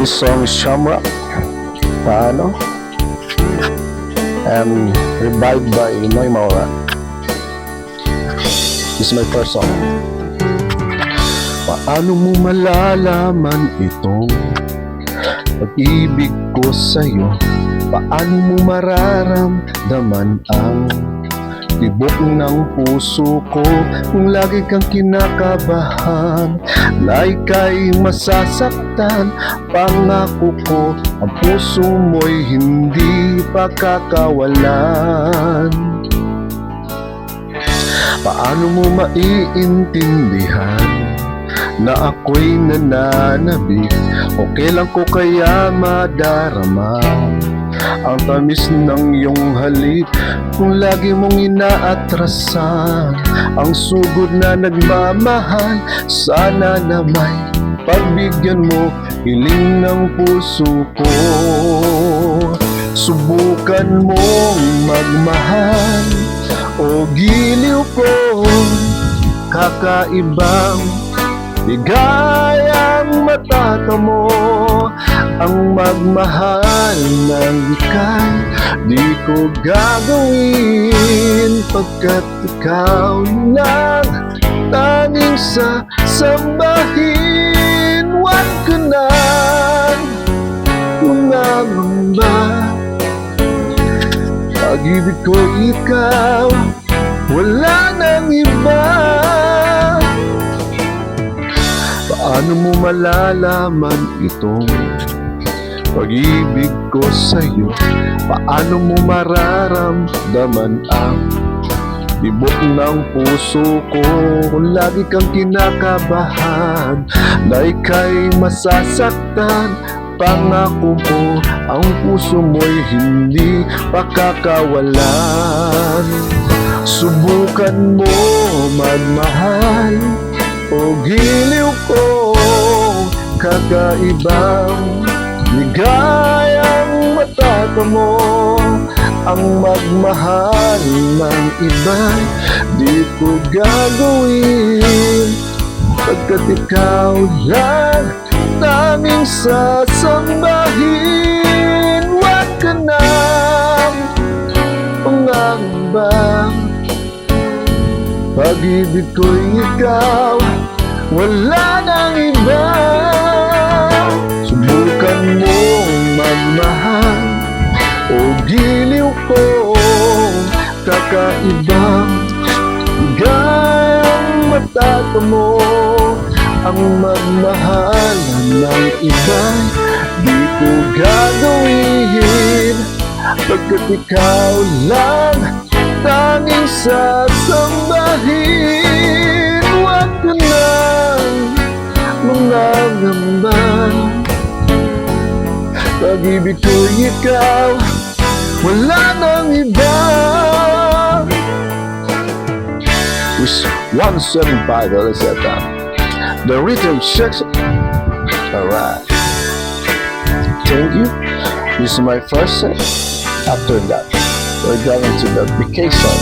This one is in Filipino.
This song is Shamrock, Paano, and revived by Noy Maura. This is my first song. Paano mo malalaman itong pag-ibig ko sa'yo? Paano mo mararamdaman ang tibok ng puso ko kung lagi kang kinakabahan na ika'y masasaktan? Pangako ko, ang puso mo'y hindi pakakawalan. Paano mo maiintindihan na ako'y nananabik? O kailan ko kaya madarama ang tamis ng iyong halik kung lagi mong inaatrasan ang sugod na nagmamahal? Sana na may pagbigyan mo hiling ng puso ko. Subukan mong magmahal o giliw ko, kakaibang ligayang matatamo ang magmahal ng ika'y di ko gagawin, pagkat ikaw lang tanging sasambahin. Huwag ka nang mangangamba, pag-ibig ko ikaw, wala nang iba. Paano mo malalaman itong pag-ibig ko sa'yo? Paano mo mararamdaman ang tibok ng puso ko kung lagi kang kinakabahan na ika'y masasaktan? Pangako ko, ang puso mo'y hindi pakakawalan. Subukan mo magmahal o giliw ko, kakaibang ligayang matatamo ang magmahal ng iba'y di ko gagawin, pagkat ikaw lang tanging sasambahin. Huwag ka nang mangangamba, pag-ibig ko'y ikaw, wala nang iba. Subukan mong magmahal o giliw ko, kakaibang ligayang matatamo ang magmahal ng iba'y di ko gagawin, pagkat ikaw lang tanging sasambahin. Huwag ka nang mangangamba, pag-ibig ko'y ikaw, wala nang iba. With 175, let's set that. The rhythm section. Alright. Thank you. This is my first set. After that, we're going to the vacation.